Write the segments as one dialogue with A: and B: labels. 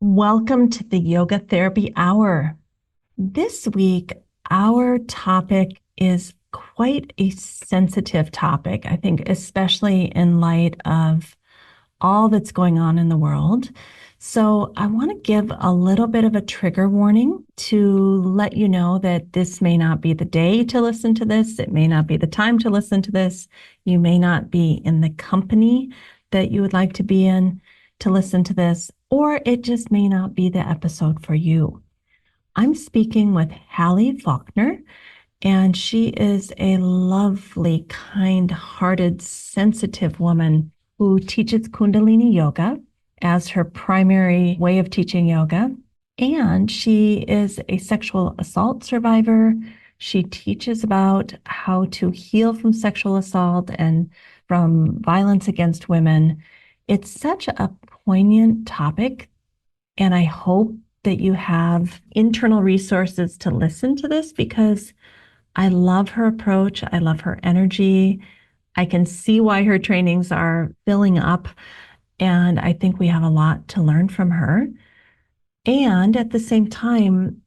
A: Welcome to the Yoga Therapy Hour. This week, our topic is quite a sensitive topic, I think, especially in light of all that's going on in the world. So, I want to give a little bit of a trigger warning to let you know that this may not be the day to listen to this. It may not be the time to listen to this. You may not be in the company that you would like to be in to listen to this, or it just may not be the episode for you. I'm speaking with Halli Faulkner, and she is a lovely, kind-hearted, sensitive woman who teaches Kundalini Yoga as her primary way of teaching yoga. And she is a sexual assault survivor. She teaches about how to heal from sexual assault and from violence against women. It's such a poignant topic, and I hope that you have internal resources to listen to this because I love her approach. I love her energy. I can see why her trainings are filling up, and I think we have a lot to learn from her. And at the same time,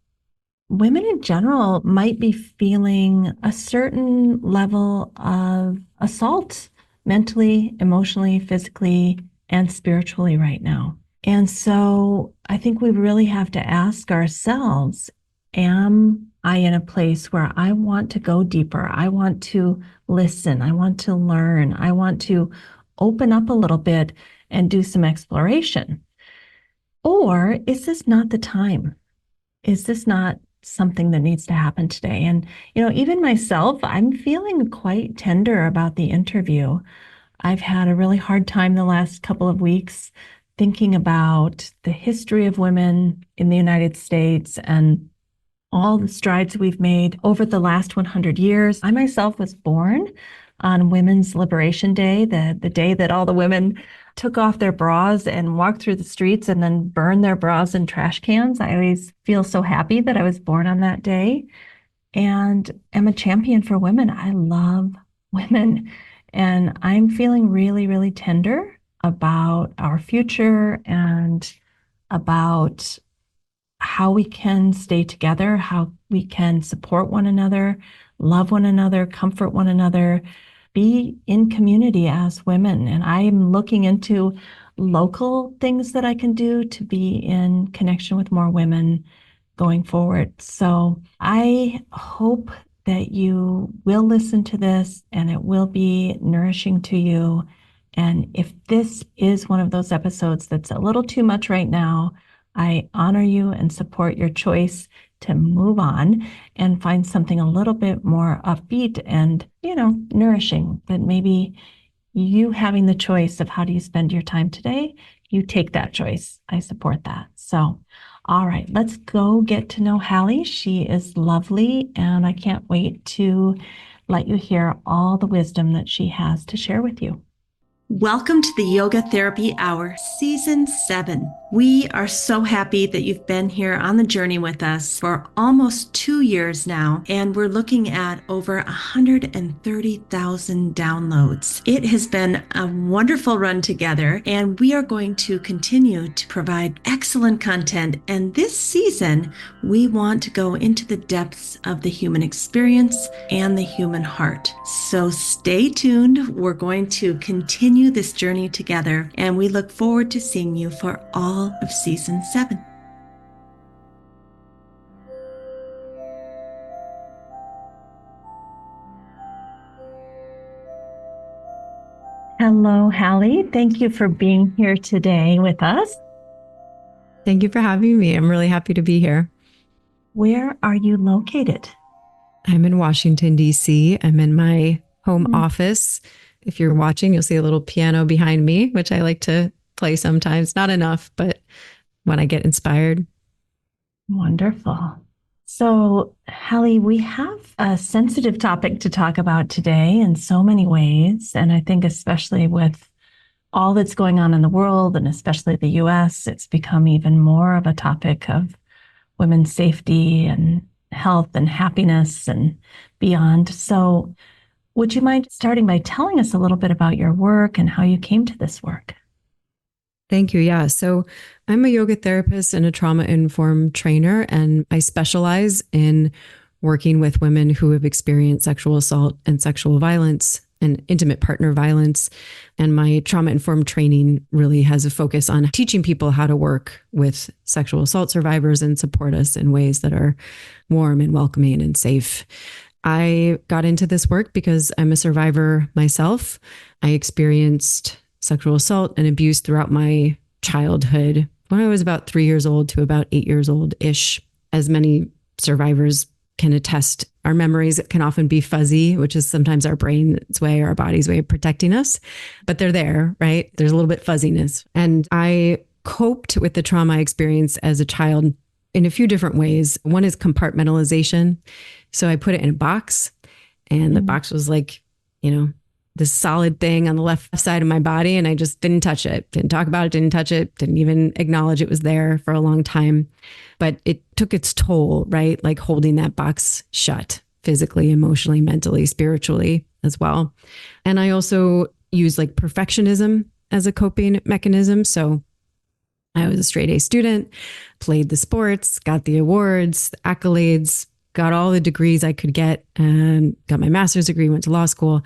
A: women in general might be feeling a certain level of assault mentally, emotionally, physically, and spiritually right now. And so I think we really have to ask ourselves, am I in a place where I want to go deeper? I want to listen. I want to learn. I want to open up a little bit and do some exploration. Or is this not the time? Is this not something that needs to happen today? And, even myself, I'm feeling quite tender about the interview. I've had a really hard time the last couple of weeks thinking about the history of women in the United States and all the strides we've made over the last 100 years. I myself was born on Women's Liberation Day, the day that all the women took off their bras and walked through the streets and then burned their bras in trash cans. I always feel so happy that I was born on that day and am a champion for women. I love women, and I'm feeling really, really tender about our future and about how we can stay together, how we can support one another, love one another, comfort one another, be in community as women. And I'm looking into local things that I can do to be in connection with more women going forward. So I hope that you will listen to this and it will be nourishing to you. And if this is one of those episodes that's a little too much right now, I honor you and support your choice to move on and find something a little bit more upbeat and, nourishing. That maybe you having the choice of how do you spend your time today, you take that choice. I support that. So, all right, let's go get to know Halli. She is lovely, and I can't wait to let you hear all the wisdom that she has to share with you. Welcome to the Yoga Therapy Hour, Season 7. We are so happy that you've been here on the journey with us for almost 2 years now, and we're looking at over 130,000 downloads. It has been a wonderful run together, and we are going to continue to provide excellent content. And this season, we want to go into the depths of the human experience and the human heart. So stay tuned. We're going to continue this journey together, and we look forward to seeing you for all of Season 7. Hello, Halli. Thank you for being here today with us.
B: Thank you for having me. I'm really happy to be here.
A: Where are you located?
B: I'm in Washington, D.C. I'm in my home office. If you're watching, you'll see a little piano behind me, which I like to play sometimes. Not enough, but when I get inspired.
A: Wonderful. So, Halli, we have a sensitive topic to talk about today in so many ways. And I think, especially with all that's going on in the world, and especially the US, it's become even more of a topic of women's safety and health and happiness and beyond. So, would you mind starting by telling us a little bit about your work and how you came to this work?
B: Thank you. Yeah. So I'm a yoga therapist and a trauma informed trainer, and I specialize in working with women who have experienced sexual assault and sexual violence and intimate partner violence. And my trauma informed training really has a focus on teaching people how to work with sexual assault survivors and support us in ways that are warm and welcoming and safe. I got into this work because I'm a survivor myself. I experienced sexual assault and abuse throughout my childhood when I was about 3 years old to about 8 years old ish. As many survivors can attest, our memories can often be fuzzy, which is sometimes our brain's way or our body's way of protecting us, but they're there, right? There's a little bit fuzziness. And I coped with the trauma I experienced as a child in a few different ways. One is compartmentalization. So I put it in a box, and the box was like, this solid thing on the left side of my body. And I just didn't touch it, didn't talk about it, didn't touch it, didn't even acknowledge it was there for a long time. But it took its toll, right? Like holding that box shut physically, emotionally, mentally, spiritually as well. And I also use like perfectionism as a coping mechanism. So I was a straight A student, played the sports, got the awards, the accolades, got all the degrees I could get, and got my master's degree, went to law school.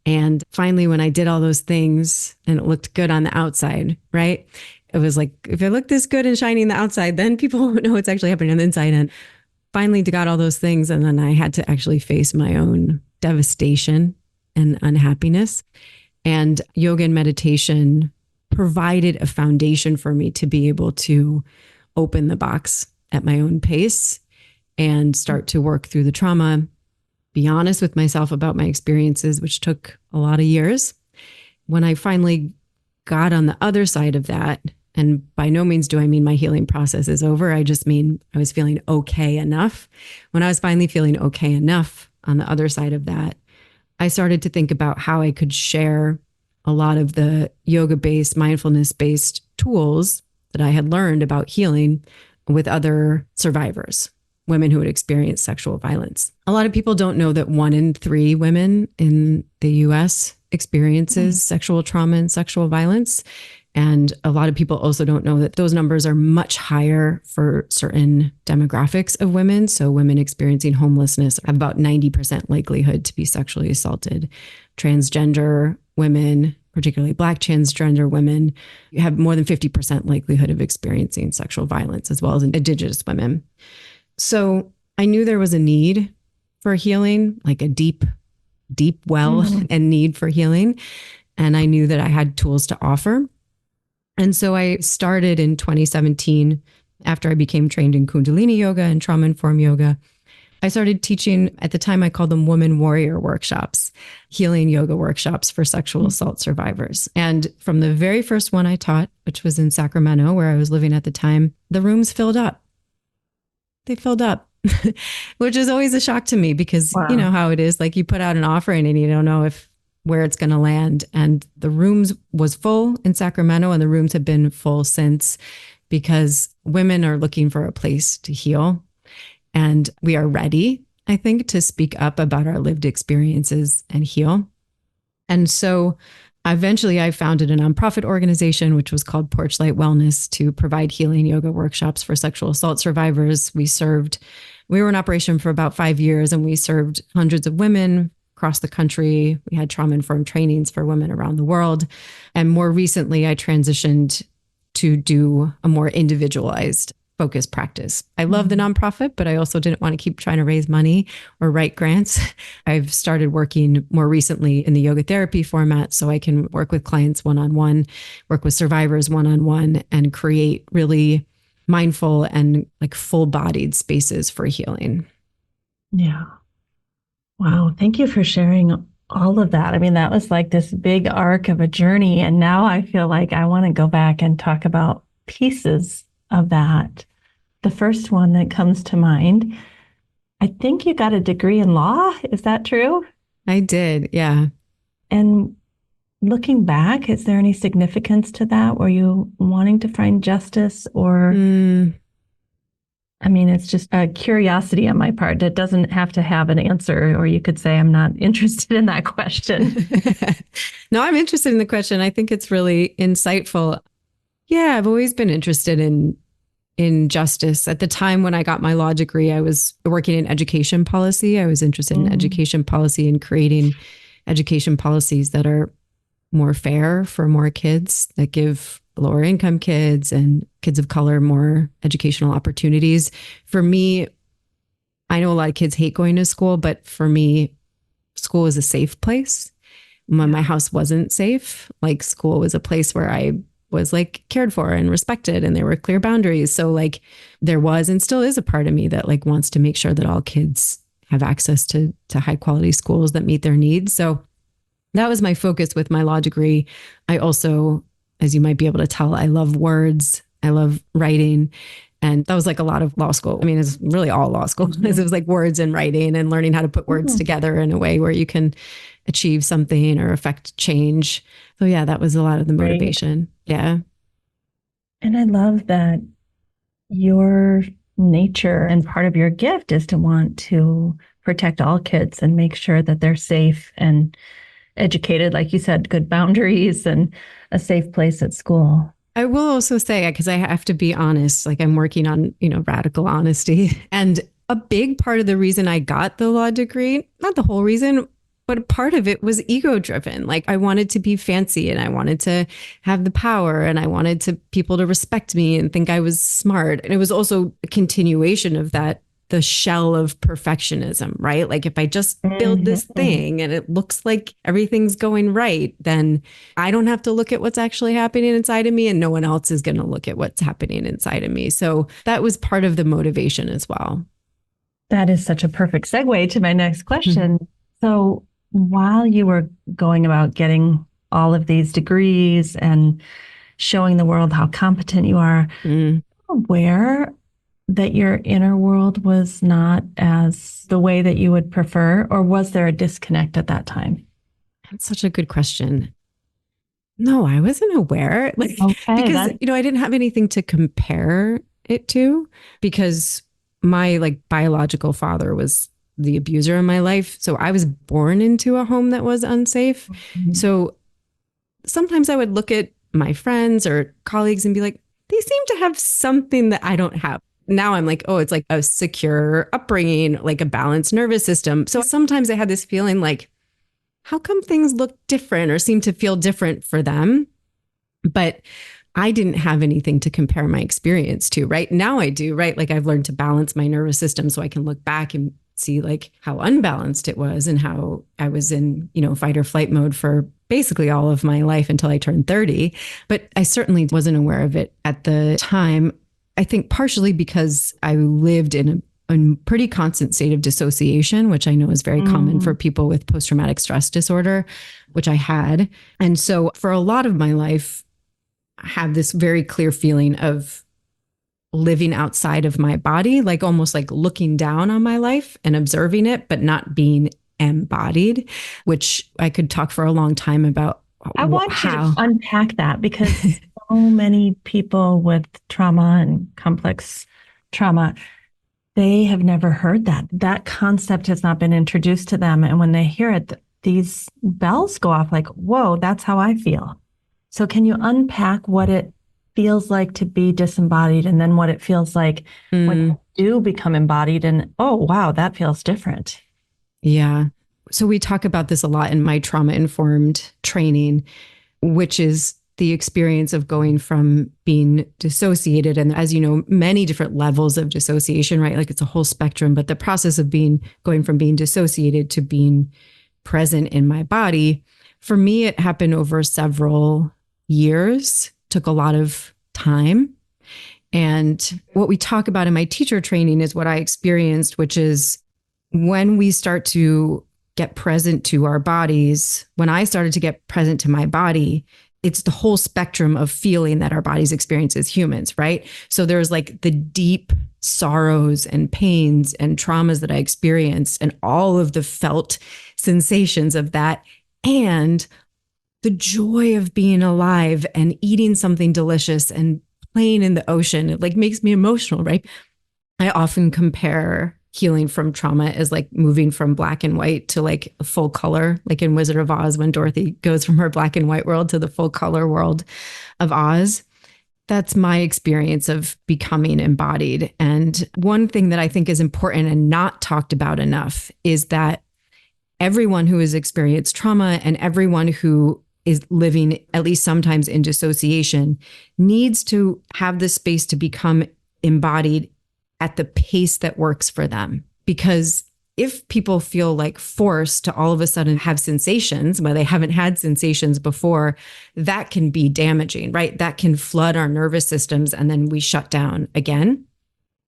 B: And finally, when I did all those things and it looked good on the outside, right? It was like, if it looked this good and shiny on the outside, then people won't know what's actually happening on the inside. And finally got all those things. And then I had to actually face my own devastation and unhappiness. And yoga and meditation provided a foundation for me to be able to open the box at my own pace and start to work through the trauma, be honest with myself about my experiences, which took a lot of years. When I finally got on the other side of that, and by no means do I mean my healing process is over, I just mean I was feeling okay enough. When I was finally feeling okay enough on the other side of that, I started to think about how I could share a lot of the yoga-based, mindfulness-based tools that I had learned about healing with other survivors, women who had experienced sexual violence. A lot of people don't know that 1 in 3 women in the US experiences sexual trauma and sexual violence. And a lot of people also don't know that those numbers are much higher for certain demographics of women. So women experiencing homelessness have about 90% likelihood to be sexually assaulted. Transgender women, particularly Black transgender women, have more than 50% likelihood of experiencing sexual violence, as well as Indigenous women. So I knew there was a need for healing, like a deep well and need for healing. And I knew that I had tools to offer. And so I started in 2017, after I became trained in Kundalini yoga and trauma-informed yoga. I started teaching, at the time I called them woman warrior workshops, healing yoga workshops for sexual assault survivors. And from the very first one I taught, which was in Sacramento, where I was living at the time, the rooms filled up. They filled up, which is always a shock to me because you know how it is. Like you put out an offering and you don't know where it's going to land. And the rooms was full in Sacramento, and the rooms have been full since, because women are looking for a place to heal. And we are ready, I think, to speak up about our lived experiences and heal. And so eventually I founded a nonprofit organization, which was called Porch Light Wellness, to provide healing yoga workshops for sexual assault survivors. We were in operation for about 5 years, and we served hundreds of women across the country. We had trauma-informed trainings for women around the world. And more recently, I transitioned to do a more individualized focused practice. I love the nonprofit, but I also didn't want to keep trying to raise money or write grants. I've started working more recently in the yoga therapy format so I can work with clients one-on-one, work with survivors one-on-one, and create really mindful and like full-bodied spaces for healing.
A: Yeah. Wow. Thank you for sharing all of that. I mean, that was like this big arc of a journey. And now I feel like I want to go back and talk about pieces of that. The first one that comes to mind, I think you got a degree in law. Is that true?
B: I did. Yeah.
A: And looking back, is there any significance to that? Were you wanting to find justice or? I mean, it's just a curiosity on my part. It doesn't have to have an answer, or you could say, I'm not interested in that question.
B: No, I'm interested in the question. I think it's really insightful. Yeah, I've always been interested in justice. At the time when I got my law degree, I was working in education policy. I was interested in
A: Mm,
B: education policy and creating education policies that are more fair for more kids, that give lower income kids and kids of color more educational opportunities. For me, I know a lot of kids hate going to school, but for me, school is a safe place. When
A: yeah.
B: my house wasn't safe, like school was a place where I was like cared for and respected and there were clear boundaries. So like there was and still is a part of me that like wants to make sure that all kids have access to high quality schools that meet their needs. So that was my focus with my law degree. I also, as you might be able to tell, I love words. I love writing. And that was like a lot of law school. I mean, it's really all law school. It
A: Mhm.
B: was like words and writing and learning how to put words
A: Mm,
B: together in a way where you can achieve something or affect change. So yeah, that was a lot of the
A: great.
B: motivation. Yeah.
A: And I love that your nature and part of your gift is to want to protect all kids and make sure that they're safe and educated, like you said, good boundaries and a safe place at school.
B: I will also say, because I have to be honest, like I'm working on, radical honesty. And a big part of the reason I got the law degree, not the whole reason, but part of it was ego driven. Like I wanted to be fancy and I wanted to have the power and I wanted to people to respect me and think I was smart. And it was also a continuation of that, the shell of perfectionism, right? Like if I just build this
A: Mhm.
B: thing and it looks like everything's going right, then I don't have to look at what's actually happening inside of me and no one else is going to look at what's happening inside of me. So that was part of the motivation as well.
A: That is such a perfect segue to my next question. So, while you were going about getting all of these degrees and showing the world how competent you are,
B: Mm,
A: aware that your inner world was not as the way that you would prefer, or was there a disconnect at that time?
B: that's such a good question. No, I wasn't aware. Like,
A: Okay,
B: because,
A: that
B: I didn't have anything to compare it to because my like biological father was the abuser in my life. So I was born into a home that was unsafe. So sometimes I would look at my friends or colleagues and be like, they seem to have something that I don't have. Now I'm like, oh, it's like a secure upbringing, like a balanced nervous system. So sometimes I had this feeling like, how come things look different or seem to feel different for them? But I didn't have anything to compare my experience to. Right now I do, right? Like I've learned to balance my nervous system so I can look back and see like how unbalanced it was and how I was in, fight or flight mode for basically all of my life until I turned 30. But I certainly wasn't aware of it at the time. I think partially because I lived in a pretty constant state of dissociation, which I know is very common for
A: mm,
B: people with post traumatic stress disorder, which I had. And so for a lot of my life, have this very clear feeling of living outside of my body, like almost like looking down on my life and observing it, but not being embodied, which I could talk for a long time about
A: I want you to
B: how.
A: unpack that because so many people with trauma and complex trauma, they have never heard that. That concept has not been introduced to them. And when they hear it, these bells go off like, whoa, that's how I feel. So, can you unpack what it feels like to be disembodied and then what it feels like when
B: Mm,
A: you do become embodied? And oh, wow, that feels different.
B: yeah. So we talk about this a lot in my trauma informed training, which is the experience of going from being dissociated. And as you know, many different levels of dissociation, right? Like it's a whole spectrum, but the process of going from being dissociated to being present in my body, for me, it happened over several years, took a lot of time. And what we talk about in my teacher training is what I experienced, which is when we start to get present to our bodies, when I started to get present to my body, it's the whole spectrum of feeling that our bodies experience as humans, right? So there's like the deep sorrows and pains and traumas that I experienced and all of the felt sensations of that. And the joy of being alive and eating something delicious and playing in the ocean, it like makes me emotional, right? I often compare healing from trauma as like moving from black and white to like full color, like in Wizard of Oz when Dorothy goes from her black and white world to the full color world of Oz. That's my experience of becoming embodied. And one thing that I think is important and not talked about enough is that everyone who has experienced trauma and everyone who is living at least sometimes in dissociation needs to have the space to become embodied at the pace that works for them. Because if people feel like forced to all of a sudden have sensations where they haven't had sensations before, that can be damaging, right? That can flood our nervous systems and then we shut down again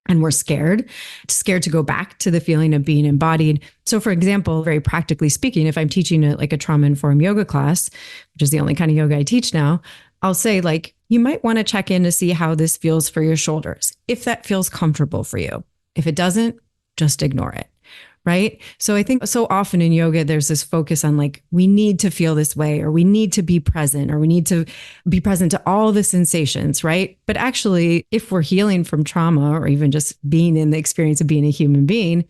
B: and we're scared to go back to the feeling of being embodied. So for example, very practically speaking, if I'm teaching a trauma-informed yoga class, which is the only kind of yoga I teach now, I'll say like, you might want to check in to see how this feels for your shoulders, if that feels comfortable for you. If it doesn't, just ignore it. Right. So I think so often in yoga, there's this focus on like, we need to feel this way, or we need to be present, or we need to be present to all the sensations. Right. But actually, if we're healing from trauma, or even just being in the experience of being a human being,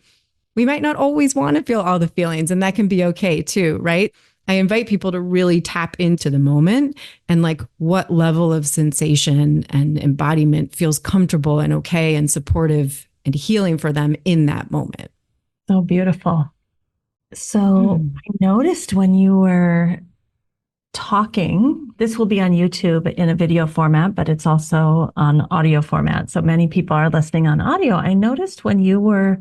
B: we might not always want to feel all the feelings. And that can be okay too. Right. I invite people to really tap into the moment and like what level of sensation and embodiment feels comfortable and okay and supportive and healing for them in that moment.
A: So beautiful. So I noticed when you were talking, this will be on YouTube in a video format, but it's also on audio format. So many people are listening on audio. I noticed when you were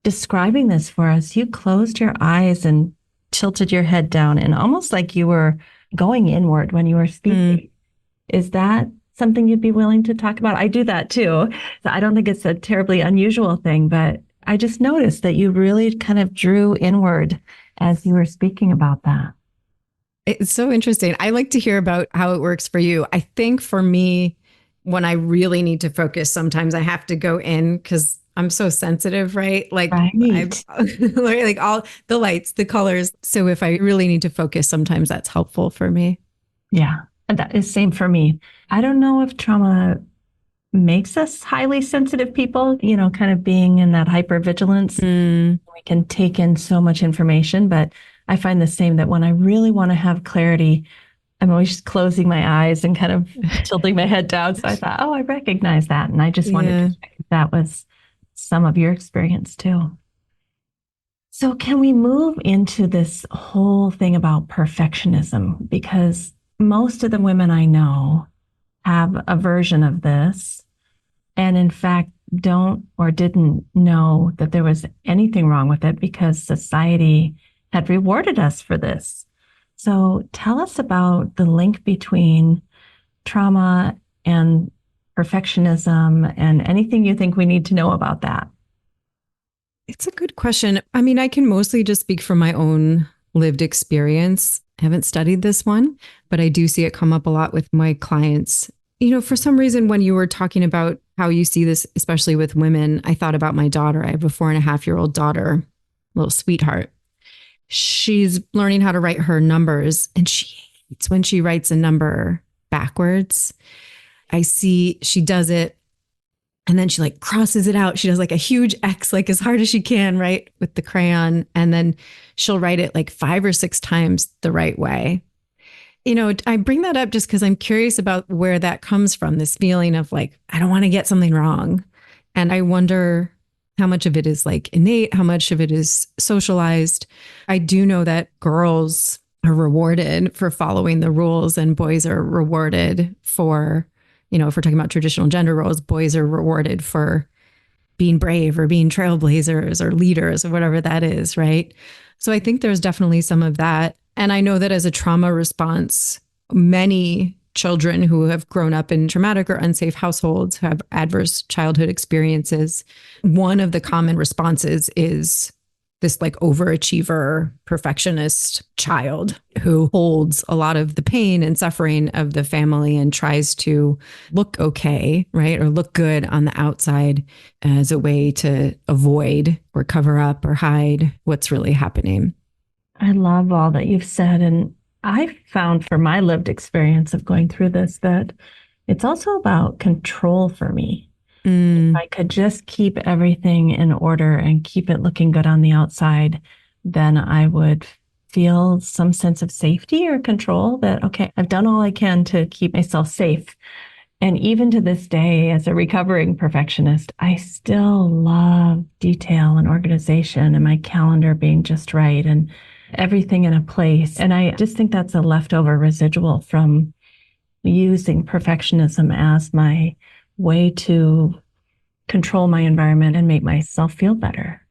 A: describing this for us, you closed your eyes and tilted your head down and almost like you were going inward when you were speaking. Is that something you'd be willing to talk about? I do that too. So I don't think it's a terribly unusual thing, but I just noticed that you really kind of drew inward as you were speaking about that.
B: It's so interesting. I like to hear about how it works for you. I think for me, when I really need to focus, sometimes I have to go in because I'm so sensitive, right? Like I
A: Right.
B: like all the lights, the colors. So if I really need to focus, sometimes that's helpful for me.
A: Yeah. And that is same for me. I don't know if trauma makes us highly sensitive people, kind of being in that hypervigilance.
B: Mm,
A: We can take in so much information, but I find the same that when I really want to have clarity, I'm always just closing my eyes and kind of tilting my head down. So I thought, oh, I recognize that. And I just wanted to
B: yeah.
A: check if that was some of your experience too. So, can we move into this whole thing about perfectionism? Because most of the women I know have a version of this, and in fact, don't or didn't know that there was anything wrong with it because society had rewarded us for this. So, tell us about the link between trauma and perfectionism and anything you think we need to know about that.
B: It's a good question. I mean, I can mostly just speak from my own lived experience. I haven't studied this one, but I do see it come up a lot with my clients. For some reason, when you were talking about how you see this, especially with women, I thought about my daughter. I have a 4.5-year-old daughter, little sweetheart. She's learning how to write her numbers, and she hates when she writes a number backwards. I see she does it and then she like crosses it out. She does like a huge X, like as hard as she can, right? With the crayon. And then she'll write it like 5 or 6 times the right way. I bring that up just because I'm curious about where that comes from, this feeling of like, I don't want to get something wrong. And I wonder how much of it is like innate, how much of it is socialized. I do know that girls are rewarded for following the rules and boys are rewarded for, if we're talking about traditional gender roles, boys are rewarded for being brave or being trailblazers or leaders or whatever that is, right? So I think there's definitely some of that. And I know that as a trauma response, many children who have grown up in traumatic or unsafe households, who have adverse childhood experiences, one of the common responses is this like overachiever, perfectionist child who holds a lot of the pain and suffering of the family and tries to look okay, right? Or look good on the outside as a way to avoid or cover up or hide what's really happening.
A: I love all that you've said. And I found for my lived experience of going through this that it's also about control for me. If
B: Mm,
A: I could just keep everything in order and keep it looking good on the outside, then I would feel some sense of safety or control that, okay, I've done all I can to keep myself safe. And even to this day, as a recovering perfectionist, I still love detail and organization and my calendar being just right and everything in a place. And I just think that's a leftover residual from using perfectionism as my way to control my environment and make myself feel better.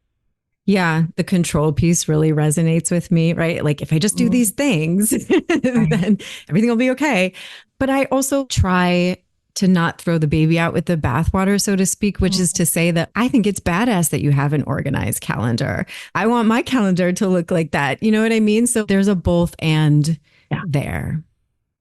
B: Yeah, the control piece really resonates with me, right? Like if I just do these things,
A: Right.
B: then everything will be okay. But I also try to not throw the baby out with the bathwater, so to speak, which is to say that I think it's badass that you have an organized calendar. I want my calendar to look like that. You know what I mean? So there's a both and
A: Yeah.
B: there.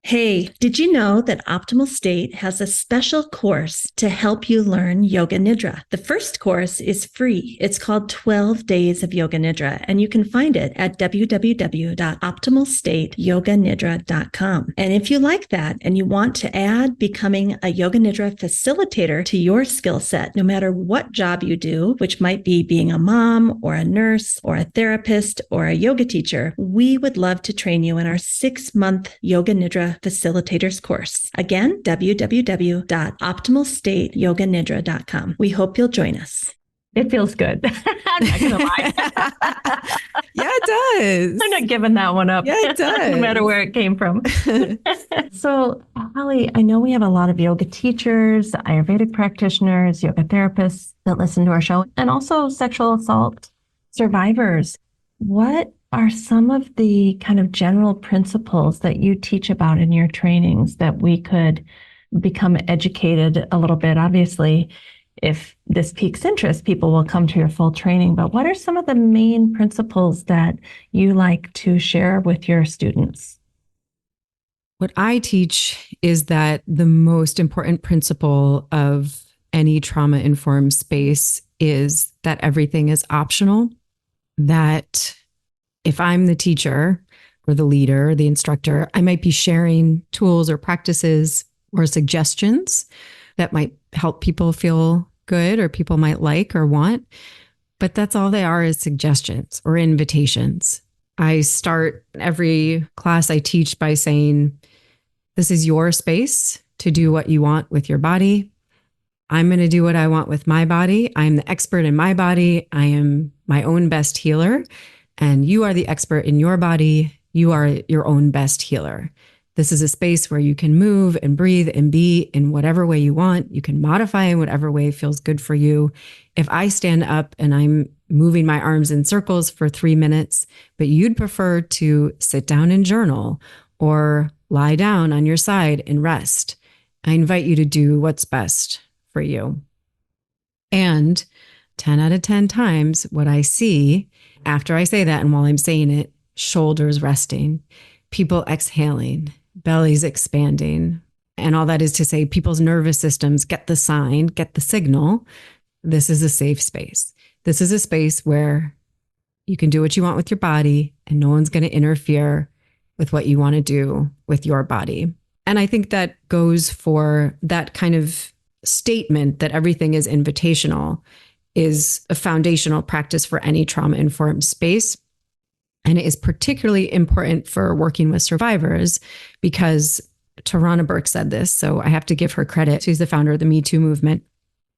C: Hey, did you know that Optimal State has a special course to help you learn Yoga Nidra? The first course is free. It's called 12 Days of Yoga Nidra, and you can find it at www.optimalstateyoganidra.com. And if you like that and you want to add becoming a Yoga Nidra facilitator to your skill set, no matter what job you do, which might be being a mom or a nurse or a therapist or a yoga teacher, we would love to train you in our 6-month Yoga Nidra Facilitators course. Again, www.optimalstateyoganidra.com. We hope you'll join us.
A: It feels good. I'm not gonna lie.
B: Yeah, it does.
A: I'm not giving that one up.
B: Yeah, it does.
A: No matter where it came from. So, Halli, I know we have a lot of yoga teachers, Ayurvedic practitioners, yoga therapists that listen to our show, and also sexual assault survivors. What are some of the kind of general principles that you teach about in your trainings that we could become educated a little bit? Obviously, if this piques interest, people will come to your full training. But what are some of the main principles that you like to share with your students?
B: What I teach is that the most important principle of any trauma informed space is that everything is optional. That if I'm the teacher or the leader, the instructor, I might be sharing tools or practices or suggestions that might help people feel good or people might like or want. But that's all they are, is suggestions or invitations. I start every class I teach by saying, this is your space to do what you want with your body. I'm going to do what I want with my body. I'm the expert in my body. I am my own best healer. And you are the expert in your body. You are your own best healer. This is a space where you can move and breathe and be in whatever way you want. You can modify in whatever way feels good for you. If I stand up and I'm moving my arms in circles for 3 minutes, but you'd prefer to sit down and journal or lie down on your side and rest, I invite you to do what's best for you. And 10 out of 10 times, what I see after I say that, and while I'm saying it, shoulders resting, people exhaling, bellies expanding. And all that is to say, people's nervous systems get the sign, get the signal. This is a safe space. This is a space where you can do what you want with your body, and no one's going to interfere with what you want to do with your body. And I think that goes for that kind of statement that everything is invitational is a foundational practice for any trauma-informed space. And it is particularly important for working with survivors because Tarana Burke said this, so I have to give her credit. She's the founder of the Me Too movement.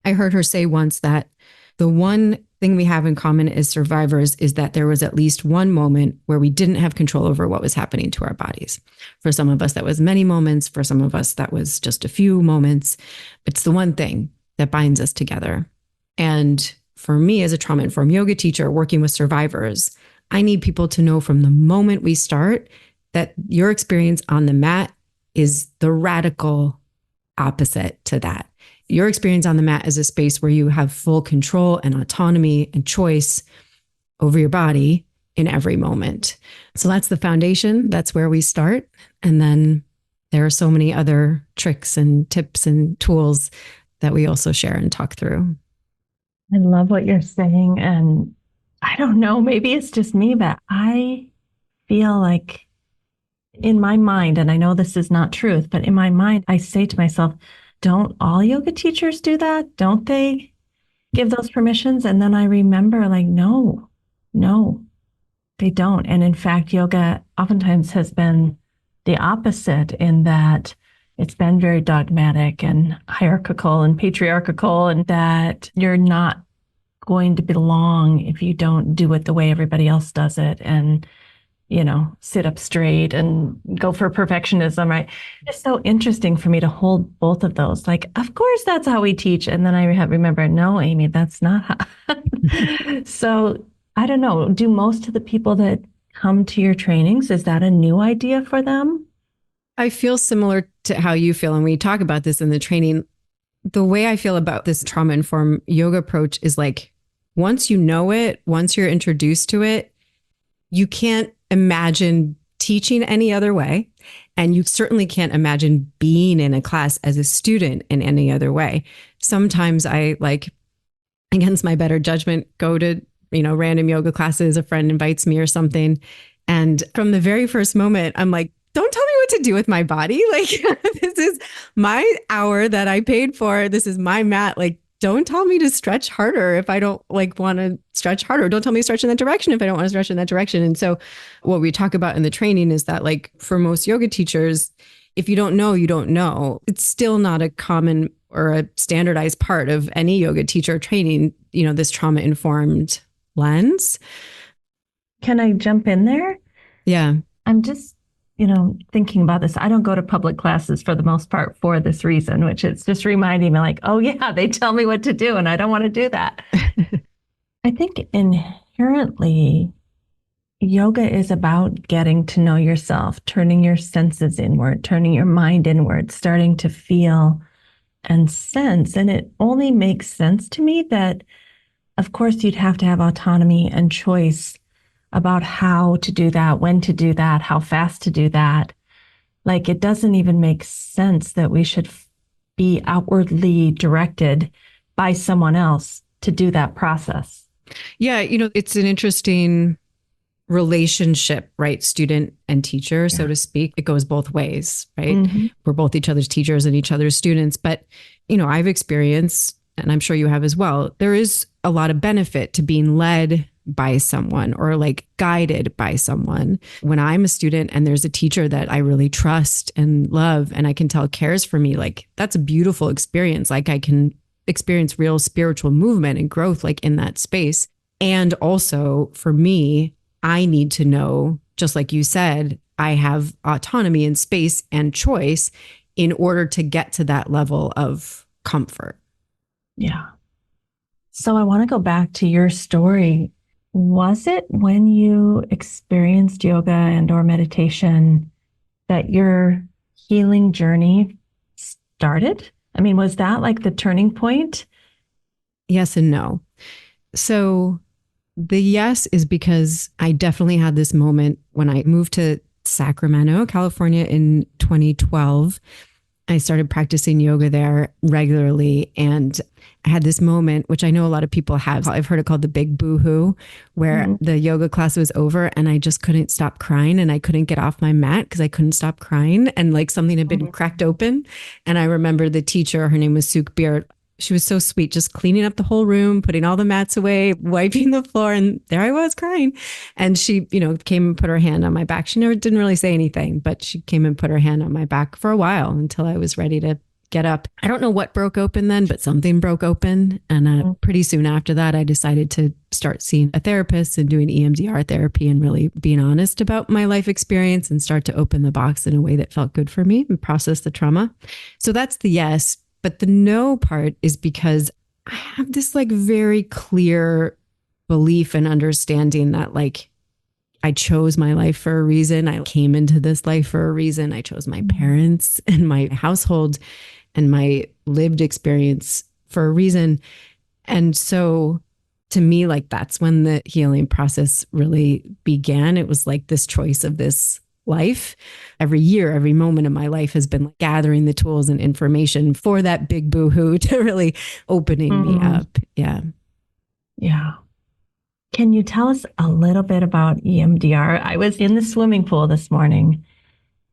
B: I heard her say once that the one thing we have in common as survivors is that there was at least one moment where we didn't have control over what was happening to our bodies. For some of us, that was many moments. For some of us, that was just a few moments. It's the one thing that binds us together. And for me, as a trauma-informed yoga teacher working with survivors, I need people to know from the moment we start that your experience on the mat is the radical opposite to that. Your experience on the mat is a space where you have full control and autonomy and choice over your body in every moment. So that's the foundation. That's where we start. And then there are so many other tricks and tips and tools that we also share and talk through.
A: I love what you're saying. And I don't know, maybe it's just me, but I feel like in my mind, and I know this is not truth, but in my mind, I say to myself, don't all yoga teachers do that? Don't they give those permissions? And then I remember like, no, they don't. And in fact, yoga oftentimes has been the opposite in that it's been very dogmatic and hierarchical and patriarchal, and that you're not going to belong if you don't do it the way everybody else does it. And sit up straight and go for perfectionism, right? It's so interesting for me to hold both of those. Like, of course, that's how we teach. And then I remember, no, Amy, that's not how. So I don't know. Do most of the people that come to your trainings, is that a new idea for them?
B: I feel similar to how you feel. And we talk about this in the training. The way I feel about this trauma-informed yoga approach is like, once you know it, once you're introduced to it, you can't imagine teaching any other way. And you certainly can't imagine being in a class as a student in any other way. Sometimes I, like, against my better judgment, go to, random yoga classes. A friend invites me or something. And from the very first moment, I'm like, don't tell me what to do with my body. Like, this is my hour that I paid for. This is my mat. Like, don't tell me to stretch harder if I don't want to stretch harder. Don't tell me to stretch in that direction if I don't want to stretch in that direction. And so what we talk about in the training is that, like, for most yoga teachers, if you don't know, you don't know. It's still not a common or a standardized part of any yoga teacher training, this trauma-informed lens.
A: Can I jump in there?
B: Yeah.
A: I'm just thinking about this. I don't go to public classes for the most part for this reason, which is just reminding me, like, oh yeah, they tell me what to do and I don't want to do that. I think inherently yoga is about getting to know yourself, turning your senses inward, turning your mind inward, starting to feel and sense. And it only makes sense to me that, of course, you'd have to have autonomy and choice about how to do that, when to do that, how fast to do that. Like, it doesn't even make sense that we should be outwardly directed by someone else to do that process.
B: Yeah, it's an interesting relationship, right? Student and teacher, so to speak. It goes both ways, right? Mm-hmm. We're both each other's teachers and each other's students. But, I've experienced, and I'm sure you have as well, there is a lot of benefit to being led by someone or like guided by someone. When I'm a student and there's a teacher that I really trust and love and I can tell cares for me, like, that's a beautiful experience. Like, I can experience real spiritual movement and growth, like, in that space. And also for me, I need to know, just like you said, I have autonomy and space and choice in order to get to that level of comfort.
A: Yeah. So I want to go back to your story. Was it when you experienced yoga and or meditation that your healing journey started? I mean, was that like the turning point?
B: Yes and no. So the yes is because I definitely had this moment when I moved to Sacramento, California in 2012. I started practicing yoga there regularly. And I had this moment, which I know a lot of people have. I've heard it called the big boo-hoo, where the yoga class was over and I just couldn't stop crying and I couldn't get off my mat because I couldn't stop crying. And like something had been cracked open. And I remember the teacher, her name was Sukhbir. She was so sweet, just cleaning up the whole room, putting all the mats away, wiping the floor. And there I was crying. And she, came and put her hand on my back. She didn't really say anything, but she came and put her hand on my back for a while until I was ready to get up. I don't know what broke open then, but something broke open. And pretty soon after that, I decided to start seeing a therapist and doing EMDR therapy and really being honest about my life experience and start to open the box in a way that felt good for me and process the trauma. So that's the yes. But the no part is because I have this like very clear belief and understanding that like I chose my life for a reason. I came into this life for a reason. I chose my parents and my household and my lived experience for a reason. And so to me, like, that's when the healing process really began. It was like this choice of this life. Every year, every moment of my life has been like gathering the tools and information for that big boohoo to really opening me up. Yeah.
A: Yeah. Can you tell us a little bit about EMDR? I was in the swimming pool this morning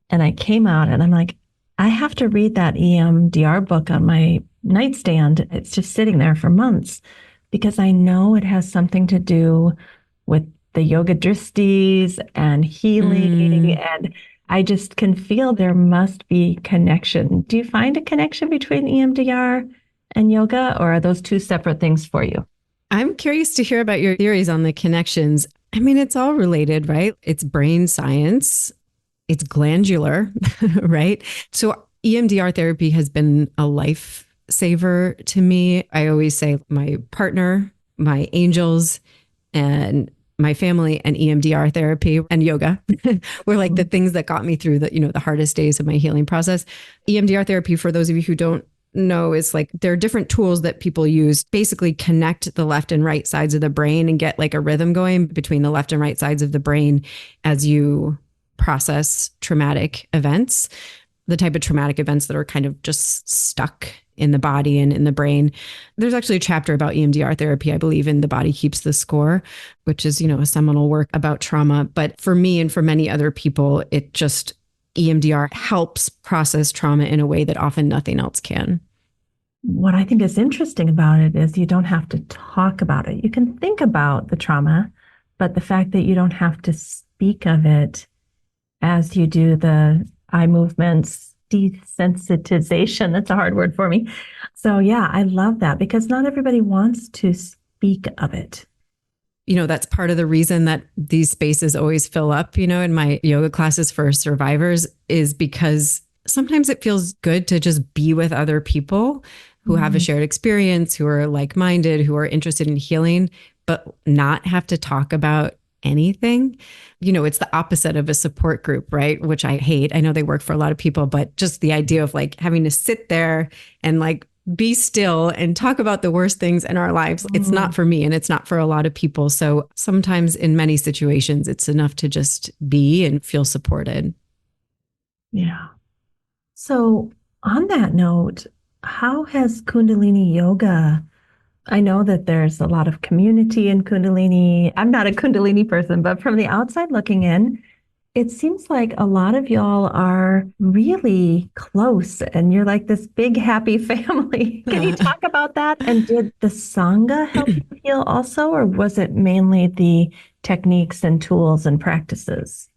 A: and I came out and I'm like, I have to read that EMDR book on my nightstand. It's just sitting there for months because I know it has something to do with the yoga dristis and healing and I just can feel there must be connection. Do you find a connection between EMDR and yoga, or are those two separate things for you?
B: I'm curious to hear about your theories on the connections. I mean, it's all related, right? It's brain science, it's glandular, right? So EMDR therapy has been a lifesaver to me. I always say my partner, my angels, and my family and EMDR therapy and yoga were like the things that got me through the hardest days of my healing process. EMDR therapy, for those of you who don't know, is like there are different tools that people use, basically connect the left and right sides of the brain and get like a rhythm going between the left and right sides of the brain as you process traumatic events, the type of traumatic events that are kind of just stuck in the body and in the brain. There's actually a chapter about EMDR therapy, I believe, in The Body Keeps the Score, which is, a seminal work about trauma. But for me and for many other people, EMDR helps process trauma in a way that often nothing else can.
A: What I think is interesting about it is you don't have to talk about it. You can think about the trauma, but the fact that you don't have to speak of it as you do the eye movements, desensitization, that's a hard word for me. So yeah, I love that because not everybody wants to speak of it.
B: That's part of the reason that these spaces always fill up, in my yoga classes for survivors, is because sometimes it feels good to just be with other people who have a shared experience, who are like-minded, who are interested in healing, but not have to talk about anything. It's the opposite of a support group, right? Which I hate. I know they work for a lot of people, but just the idea of like having to sit there and like be still and talk about the worst things in our lives. It's not for me and it's not for a lot of people. So sometimes in many situations, it's enough to just be and feel supported.
A: Yeah. So on that note, how has Kundalini yoga? I know that there's a lot of community in Kundalini. I'm not a Kundalini person, but from the outside looking in, it seems like a lot of y'all are really close and you're like this big happy family. Can you talk about that? And did the Sangha help you heal also, or was it mainly the techniques and tools and practices?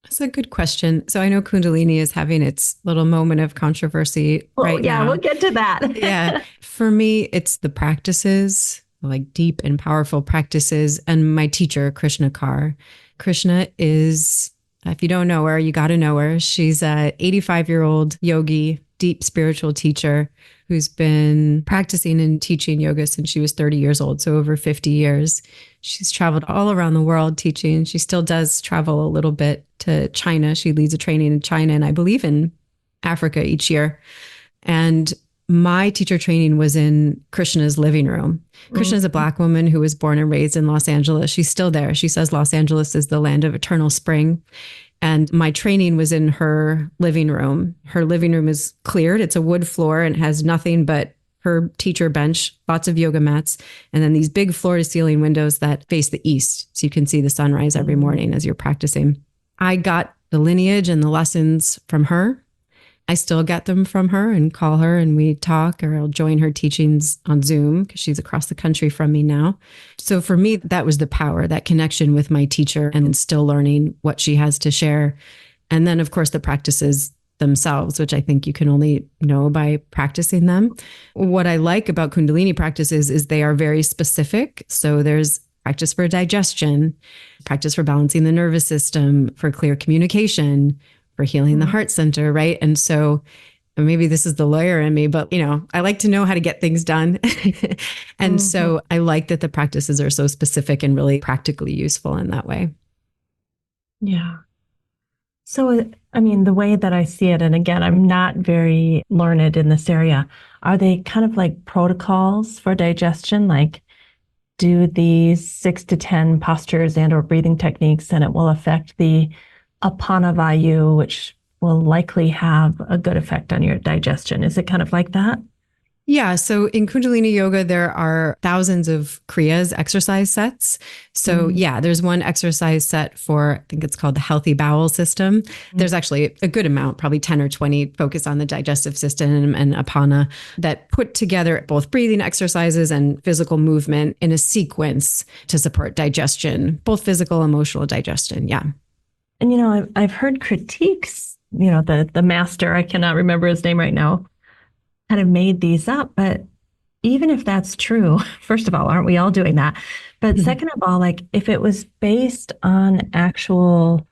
B: That's a good question. So I know Kundalini is having its little moment of controversy right now.
A: We'll get to that.
B: Yeah. For me, it's the practices, like deep and powerful practices, and my teacher, Krishna Kar. Krishna is, if you don't know her, you got to know her. She's a 85-year-old yogi, deep spiritual teacher who's been practicing and teaching yoga since she was 30 years old, so over 50 years. She's traveled all around the world teaching. She still does travel a little bit to China. She leads a training in China and I believe in Africa each year. And my teacher training was in Krishna's living room. Krishna is a Black woman who was born and raised in Los Angeles. She's still there. She says Los Angeles is the land of eternal spring. And my training was in her living room. Her living room is cleared. It's a wood floor and has nothing but her teacher bench, lots of yoga mats, and then these big floor to ceiling windows that face the east. So you can see the sunrise every morning as you're practicing. I got the lineage and the lessons from her. I still get them from her and call her and we talk, or I'll join her teachings on Zoom because she's across the country from me now. So for me, that was the power, that connection with my teacher and still learning what she has to share. And then, of course, the practices themselves, which I think you can only know by practicing them. What I like about Kundalini practices is they are very specific. So there's practice for digestion, practice for balancing the nervous system, for clear communication, for healing the heart center, right? And so maybe this is the lawyer in me, but I like to know how to get things done. And so I like that the practices are so specific and really practically useful in that way.
A: Yeah. So, I mean, the way that I see it, and again, I'm not very learned in this area, are they kind of like protocols for digestion? Like do these 6 to 10 postures and or breathing techniques, and it will affect the apana vayu, which will likely have a good effect on your digestion. Is it kind of like that?
B: Yeah. So in Kundalini yoga, there are thousands of kriyas, exercise sets. So yeah, there's one exercise set for, I think it's called the healthy bowel system. There's actually a good amount, probably 10 or 20 focused on the digestive system and apana, that put together both breathing exercises and physical movement in a sequence to support digestion, both physical, emotional digestion. Yeah.
A: And, I've heard critiques, the master, I cannot remember his name right now, kind of made these up. But even if that's true, first of all, aren't we all doing that? But second of all, like if it was based on actual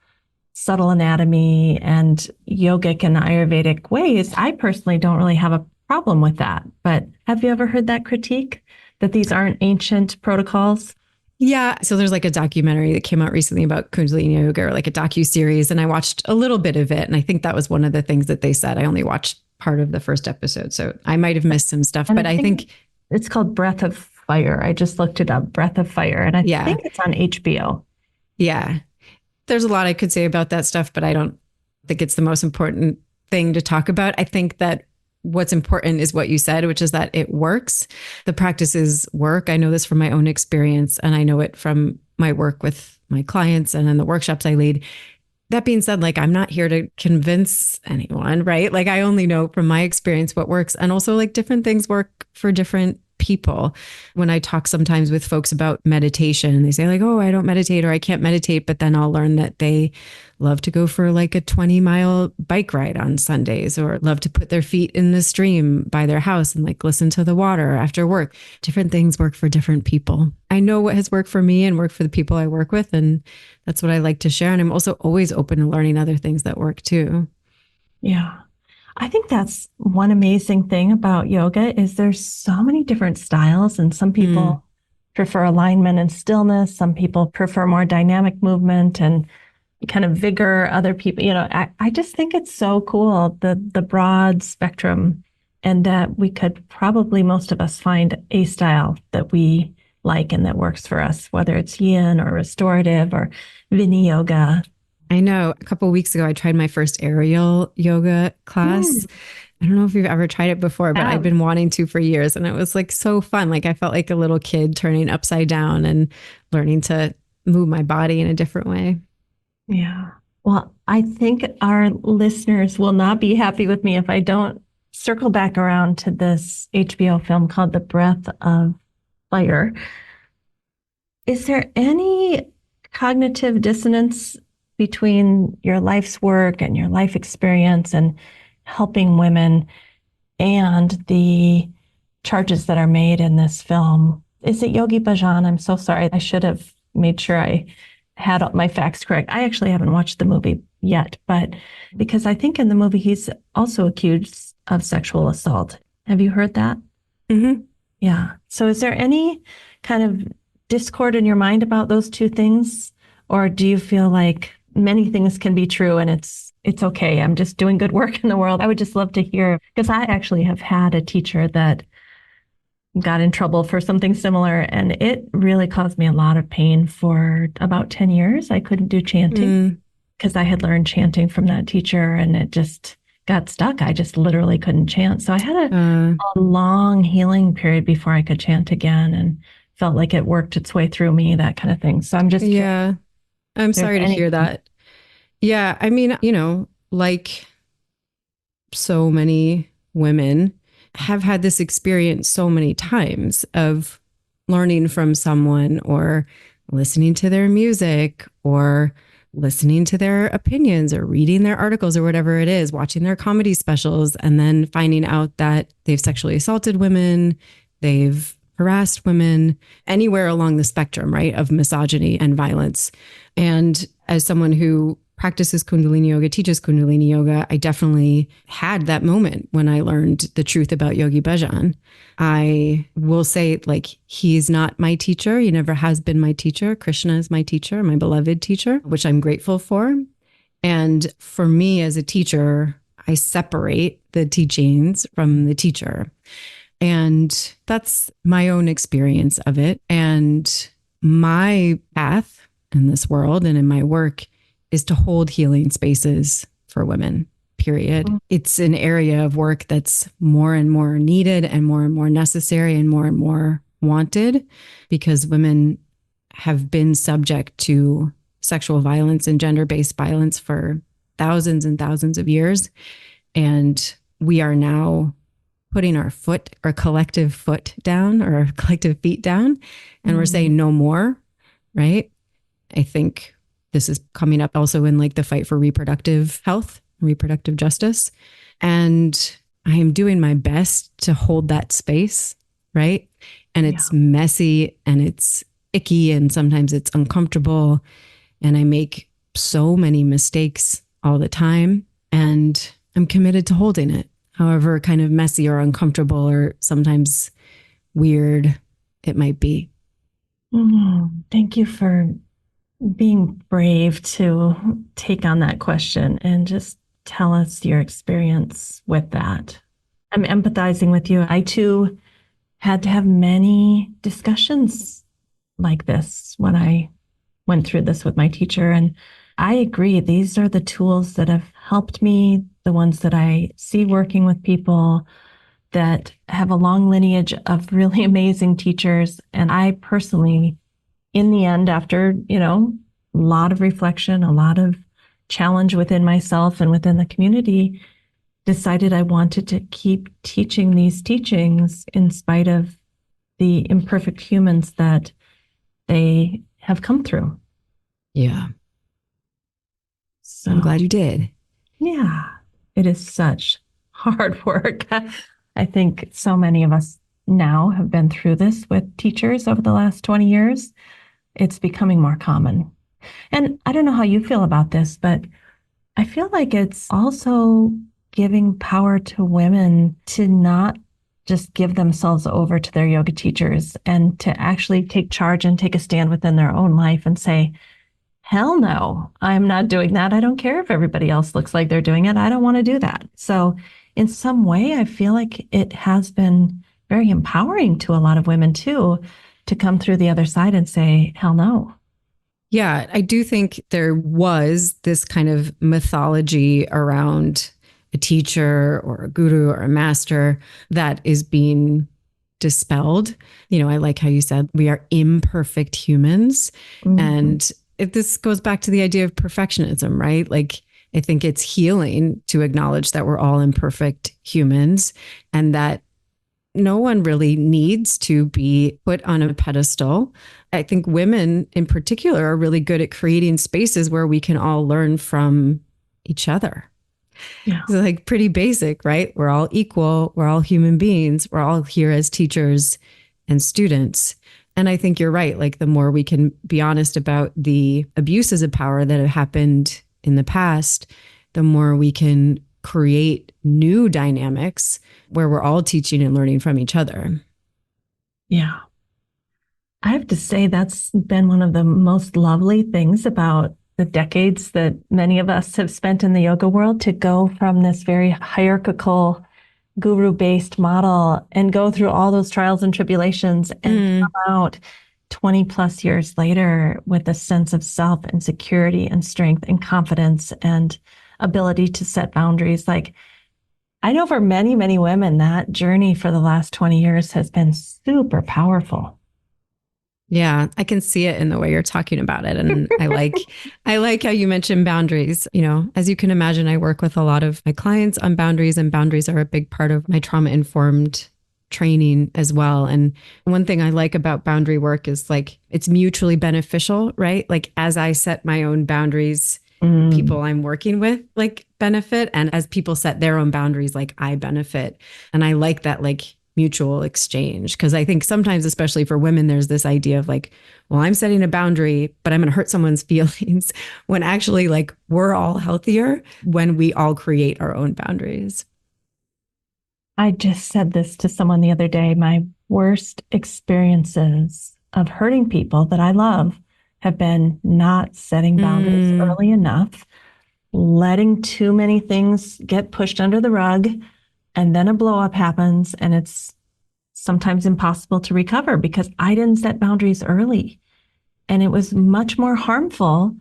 A: subtle anatomy and yogic and Ayurvedic ways, I personally don't really have a problem with that. But have you ever heard that critique that these aren't ancient protocols?
B: Yeah. So there's like a documentary that came out recently about Kundalini Yoga, or like a docu-series, and I watched a little bit of it. And I think that was one of the things that they said. I only watched part of the first episode, so I might have missed some stuff,
A: And
B: but I think
A: it's called Breath of Fire. I just looked it up, Breath of Fire, and I
B: yeah,
A: think it's on HBO.
B: yeah, there's a lot I could say about that stuff, but I don't think it's the most important thing to talk about. I think that what's important is what you said, which is that it works. The practices work. I know this from my own experience, and I know it from my work with my clients and in the workshops I lead. That being said, like, I'm not here to convince anyone, right? Like, I only know from my experience what works. And also, like, different things work for different people. When I talk sometimes with folks about meditation, they say, like, oh, I don't meditate or I can't meditate. But then I'll learn that they love to go for like a 20-mile bike ride on Sundays, or love to put their feet in the stream by their house and like listen to the water after work. Different things work for different people. I know what has worked for me and worked for the people I work with. And that's what I like to share. And I'm also always open to learning other things that work too.
A: Yeah. I think that's one amazing thing about yoga is there's so many different styles, and some people prefer alignment and stillness. Some people prefer more dynamic movement and kind of vigor. Other people, I just think it's so cool, the broad spectrum, and that we could probably, most of us, find a style that we like and that works for us, whether it's yin or restorative or Vini yoga.
B: I know a couple of weeks ago, I tried my first aerial yoga class. I don't know if you've ever tried it before, but I've been wanting to for years. And it was like so fun. Like I felt like a little kid turning upside down and learning to move my body in a different way.
A: Yeah. Well, I think our listeners will not be happy with me if I don't circle back around to this HBO film called The Breath of Fire. Is there any cognitive dissonance between your life's work and your life experience and helping women and the charges that are made in this film? Is it Yogi Bhajan? I'm so sorry. I should have made sure I had my facts correct. I actually haven't watched the movie yet, but because I think in the movie he's also accused of sexual assault. Have you heard that?
B: Mm-hmm.
A: Yeah. So is there any kind of discord in your mind about those two things? Or do you feel like many things can be true and it's okay. I'm just doing good work in the world. I would just love to hear, because I actually have had a teacher that got in trouble for something similar, and it really caused me a lot of pain for about 10 years. I couldn't do chanting because I had learned chanting from that teacher, and it just got stuck. I just literally couldn't chant. So I had a long healing period before I could chant again, and felt like it worked its way through me, that kind of thing. So I'm just
B: curious. I'm sorry to hear that. Yeah. I mean, like so many women have had this experience so many times of learning from someone, or listening to their music, or listening to their opinions, or reading their articles, or whatever it is, watching their comedy specials, and then finding out that they've sexually assaulted women, they've harassed women, anywhere along the spectrum, right, of misogyny and violence. And as someone who practices Kundalini Yoga, teaches Kundalini Yoga, I definitely had that moment when I learned the truth about Yogi Bhajan. I will say, like, he's not my teacher. He never has been my teacher. Krishna is my teacher, my beloved teacher, which I'm grateful for. And for me as a teacher, I separate the teachings from the teacher. And that's my own experience of it. And my path in this world and in my work is to hold healing spaces for women, period. It's an area of work that's more and more needed and more necessary and more wanted, because women have been subject to sexual violence and gender-based violence for thousands and thousands of years. And we are now putting our collective foot down, or our collective feet down, and we're saying no more, right? I think This is coming up also in like the fight for reproductive health, reproductive justice. And I am doing my best to hold that space, right? And it's messy and it's icky and sometimes it's uncomfortable. And I make so many mistakes all the time. And I'm committed to holding it, however kind of messy or uncomfortable or sometimes weird it might be.
A: Thank you for being brave to take on that question and just tell us your experience with that. I'm empathizing with you. I too had to have many discussions like this when I went through this with my teacher. And I agree, these are the tools that have helped me, the ones that I see working with people that have a long lineage of really amazing teachers. And I personally, in the end, after, a lot of reflection, a lot of challenge within myself and within the community, decided I wanted to keep teaching these teachings in spite of the imperfect humans that they have come through.
B: Yeah.
A: So
B: I'm glad you did.
A: Yeah, it is such hard work. I think so many of us now have been through this with teachers over the last 20 years. It's becoming more common. And I don't know how you feel about this, but I feel like it's also giving power to women to not just give themselves over to their yoga teachers and to actually take charge and take a stand within their own life and say, hell no, I'm not doing that. I don't care if everybody else looks like they're doing it. I don't want to do that. So in some way, I feel like it has been very empowering to a lot of women too, to come through the other side and say, hell no.
B: Yeah, I do think there was this kind of mythology around a teacher or a guru or a master that is being dispelled. I like how you said we are imperfect humans. And if this goes back to the idea of perfectionism, right? Like, I think it's healing to acknowledge that we're all imperfect humans and that no one really needs to be put on a pedestal. I think women in particular are really good at creating spaces where we can all learn from each other.
A: Yeah.
B: It's like pretty basic, right? We're all equal. We're all human beings. We're all here as teachers and students. And I think you're right. Like the more we can be honest about the abuses of power that have happened in the past, the more we can create new dynamics where we're all teaching and learning from each other.
A: Yeah. I have to say that's been one of the most lovely things about the decades that many of us have spent in the yoga world, to go from this very hierarchical guru-based model and go through all those trials and tribulations and come out 20 plus years later with a sense of self and security and strength and confidence and ability to set boundaries. Like, I know for many, many women, that journey for the last 20 years has been super powerful.
B: Yeah, I can see it in the way you're talking about it. And I like how you mentioned boundaries. As you can imagine, I work with a lot of my clients on boundaries, and boundaries are a big part of my trauma-informed training as well. And one thing I like about boundary work is like it's mutually beneficial, right? Like as I set my own boundaries, people I'm working with like benefit. And as people set their own boundaries, like I benefit. And I like that like mutual exchange. Because I think sometimes, especially for women, there's this idea of like, well, I'm setting a boundary, but I'm going to hurt someone's feelings, when actually like we're all healthier when we all create our own boundaries.
A: I just said this to someone the other day. My worst experiences of hurting people that I love have been not setting boundaries early enough, letting too many things get pushed under the rug, and then a blow up happens, and it's sometimes impossible to recover because I didn't set boundaries early. And it was much more harmful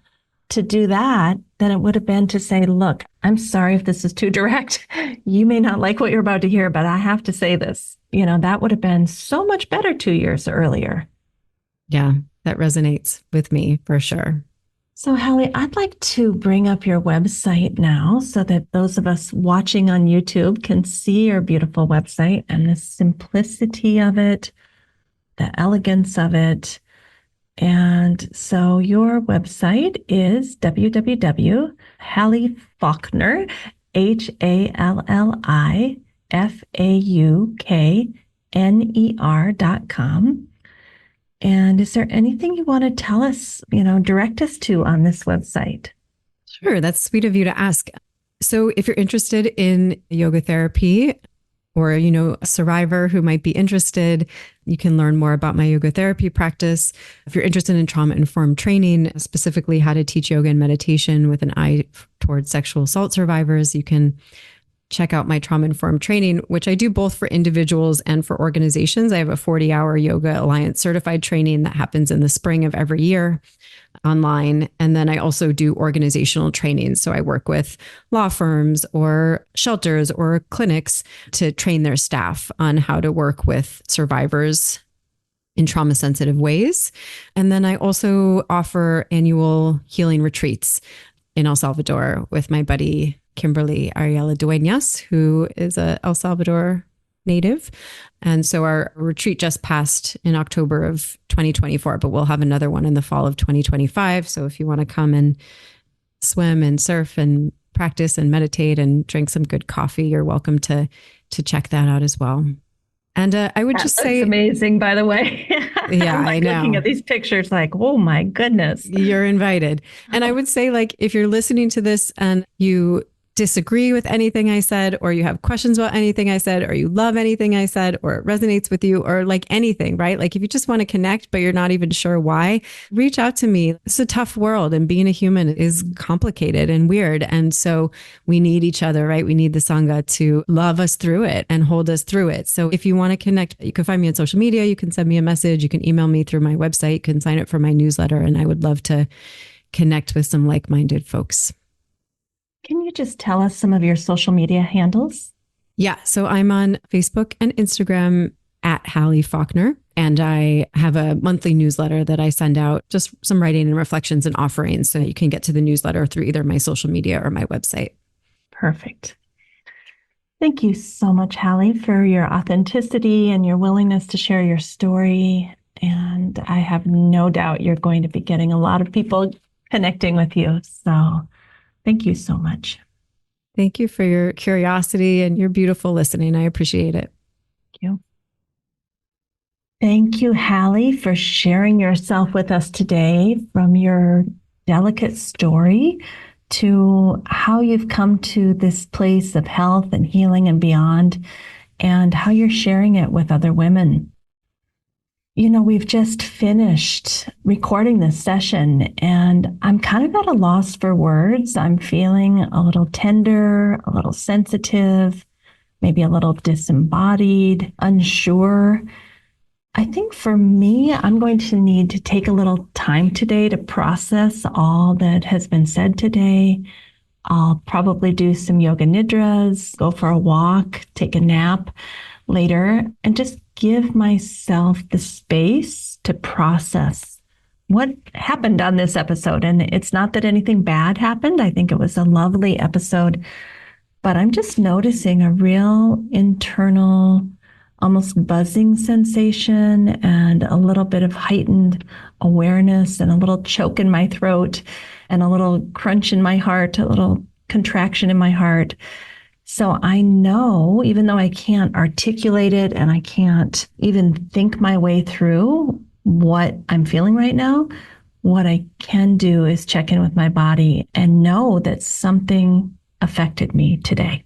A: to do that than it would have been to say, look, I'm sorry if this is too direct. You may not like what you're about to hear, but I have to say this. That would have been so much better 2 years earlier.
B: Yeah, that resonates with me for sure.
A: So, Halli, I'd like to bring up your website now so that those of us watching on YouTube can see your beautiful website and the simplicity of it, the elegance of it. And so your website is www.hallifaulkner, HALLIFAUKNER.com. And is there anything you want to tell us, direct us to on this website?
B: Sure, that's sweet of you to ask. So if you're interested in yoga therapy, or, a survivor who might be interested, you can learn more about my yoga therapy practice. If you're interested in trauma-informed training, specifically how to teach yoga and meditation with an eye towards sexual assault survivors, you can check out my trauma-informed training, which I do both for individuals and for organizations. I have a 40-hour Yoga Alliance certified training that happens in the spring of every year online. And then I also do organizational training. So I work with law firms or shelters or clinics to train their staff on how to work with survivors in trauma sensitive ways. And then I also offer annual healing retreats in El Salvador with my buddy, Kimberly Ariela Dueñas, who is a El Salvador native. And so our retreat just passed in October of 2024, but we'll have another one in the fall of 2025. So if you want to come and swim and surf and practice and meditate and drink some good coffee, you're welcome to check that out as well. And I would just say,
A: it's amazing, by the way.
B: Yeah,
A: I'm
B: I know.
A: Looking at these pictures, like, oh my goodness.
B: You're invited. And I would say, like, if you're listening to this and you disagree with anything I said, or you have questions about anything I said, or you love anything I said, or it resonates with you, or like anything, right? Like if you just want to connect, but you're not even sure why, reach out to me. It's a tough world, and being a human is complicated and weird. And so we need each other, right? We need the Sangha to love us through it and hold us through it. So if you want to connect, you can find me on social media. You can send me a message. You can email me through my website. You can sign up for my newsletter. And I would love to connect with some like-minded folks.
A: Can you just tell us some of your social media handles?
B: Yeah. So I'm on Facebook and Instagram at Halli Faulkner. And I have a monthly newsletter that I send out, just some writing and reflections and offerings. So you can get to the newsletter through either my social media or my website.
A: Perfect. Thank you so much, Halli, for your authenticity and your willingness to share your story. And I have no doubt you're going to be getting a lot of people connecting with you. So thank you so much.
B: Thank you for your curiosity and your beautiful listening. I appreciate it.
A: Thank you. Thank you, Halli, for sharing yourself with us today, from your delicate story to how you've come to this place of health and healing and beyond, and how you're sharing it with other women. We've just finished recording this session, and I'm kind of at a loss for words. I'm feeling a little tender, a little sensitive, maybe a little disembodied, unsure. I think for me, I'm going to need to take a little time today to process all that has been said today. I'll probably do some yoga nidras, go for a walk, take a nap later, and just give myself the space to process what happened on this episode. And it's not that anything bad happened. I think it was a lovely episode, but I'm just noticing a real internal, almost buzzing sensation and a little bit of heightened awareness and a little choke in my throat and a little crunch in my heart, a little contraction in my heart. So I know, even though I can't articulate it and I can't even think my way through what I'm feeling right now, what I can do is check in with my body and know that something affected me today.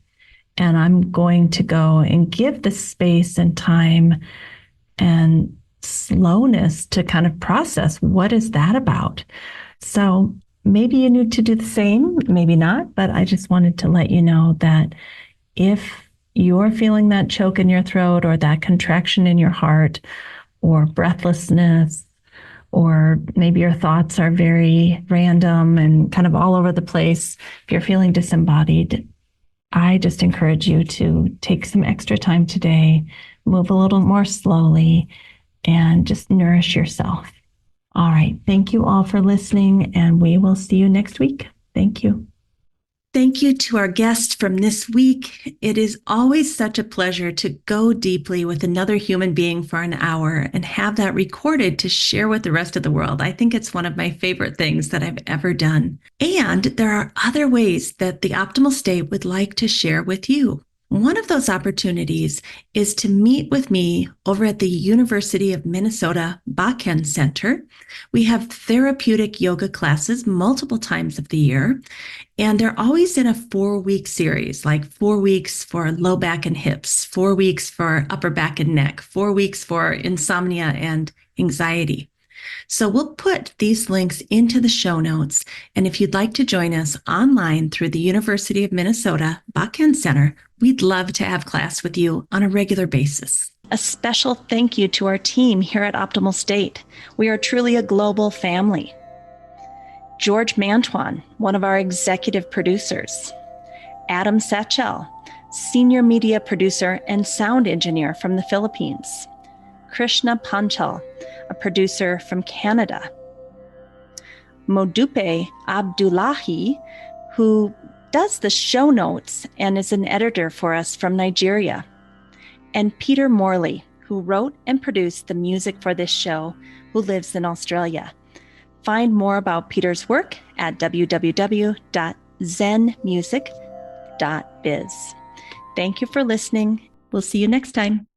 A: And I'm going to go and give the space and time and slowness to kind of process, what is that about? So maybe you need to do the same, maybe not, but I just wanted to let you know that if you're feeling that choke in your throat or that contraction in your heart or breathlessness, or maybe your thoughts are very random and kind of all over the place, if you're feeling disembodied, I just encourage you to take some extra time today, move a little more slowly, and just nourish yourself. All right. Thank you all for listening, and we will see you next week. Thank you.
C: Thank you to our guest from this week. It is always such a pleasure to go deeply with another human being for an hour and have that recorded to share with the rest of the world. I think it's one of my favorite things that I've ever done. And there are other ways that the Optimal State would like to share with you. One of those opportunities is to meet with me over at the University of Minnesota Bakken Center. We have therapeutic yoga classes multiple times of the year, and they're always in a 4-week series, like 4 weeks for low back and hips, 4 weeks for upper back and neck, 4 weeks for insomnia and anxiety. So we'll put these links into the show notes. And if you'd like to join us online through the University of Minnesota Bakken Center, we'd love to have class with you on a regular basis. A special thank you to our team here at Optimal State. We are truly a global family. George Mantuan, one of our executive producers. Adam Satchel, senior media producer and sound engineer from the Philippines. Krishna Panchal, a producer from Canada. Modupe Abdullahi, who does the show notes and is an editor for us from Nigeria. And Peter Morley, who wrote and produced the music for this show, who lives in Australia. Find more about Peter's work at www.zenmusic.biz. Thank you for listening. We'll see you next time.